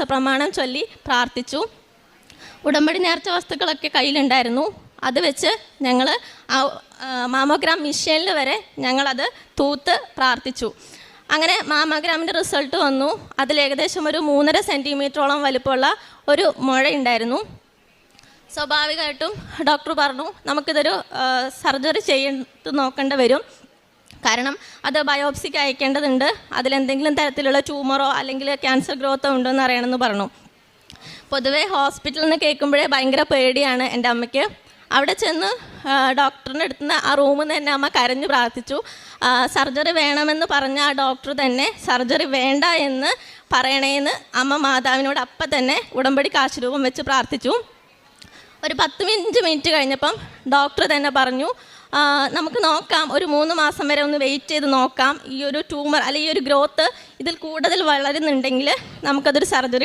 പ്രമാണം ചൊല്ലി പ്രാർത്ഥിച്ചു. ഉടമ്പടി നേർച്ച വസ്തുക്കളൊക്കെ കയ്യിലുണ്ടായിരുന്നു. അത് വെച്ച് ഞങ്ങൾ മാമോഗ്രാം മിഷനിൽ വരെ ഞങ്ങളത് തൂത്ത് പ്രാർത്ഥിച്ചു. അങ്ങനെ മാമോഗ്രാമിൻ്റെ റിസൾട്ട് വന്നു. അതിൽ ഏകദേശം ഒരു 3.5 സെൻറ്റിമീറ്ററോളം വലിപ്പമുള്ള ഒരു മുഴ ഉണ്ടായിരുന്നു. സ്വാഭാവികമായിട്ടും ഡോക്ടർ പറഞ്ഞു നമുക്കിതൊരു സർജറി ചെയ്ത് നോക്കേണ്ടി വരും, കാരണം അത് ബയോപ്സിക്ക് അയക്കേണ്ടതുണ്ട്, അതിലെന്തെങ്കിലും തരത്തിലുള്ള ട്യൂമറോ അല്ലെങ്കിൽ ക്യാൻസർ ഗ്രോത്തോ ഉണ്ടോ എന്ന് അറിയണമെന്ന് പറഞ്ഞു. പൊതുവേ ഹോസ്പിറ്റലിൽ നിന്ന് കേൾക്കുമ്പോഴേ ഭയങ്കര പേടിയാണ് എൻ്റെ അമ്മയ്ക്ക്. അവിടെ ചെന്ന് ഡോക്ടറിൻ്റെ അടുത്ത് നിന്ന് ആ റൂമിൽ നിന്ന് തന്നെ അമ്മ കരഞ്ഞു പ്രാർത്ഥിച്ചു. സർജറി വേണമെന്ന് പറഞ്ഞ ആ ഡോക്ടർ തന്നെ സർജറി വേണ്ട എന്ന് പറയണേന്ന് അമ്മ മാതാവിനോട് അപ്പം തന്നെ ഉടമ്പടി കാശുരൂപം വെച്ച് പ്രാർത്ഥിച്ചു. ഒരു 10-15 മിനിറ്റ് കഴിഞ്ഞപ്പം ഡോക്ടർ തന്നെ പറഞ്ഞു, നമുക്ക് നോക്കാം, ഒരു 3 മാസം വരെ ഒന്ന് വെയിറ്റ് ചെയ്ത് നോക്കാം, ഈ ഒരു ട്യൂമർ അല്ലെങ്കിൽ ഈ ഒരു ഗ്രോത്ത് ഇതിൽ കൂടുതൽ വളരുന്നുണ്ടെങ്കിൽ നമുക്കതൊരു സർജറി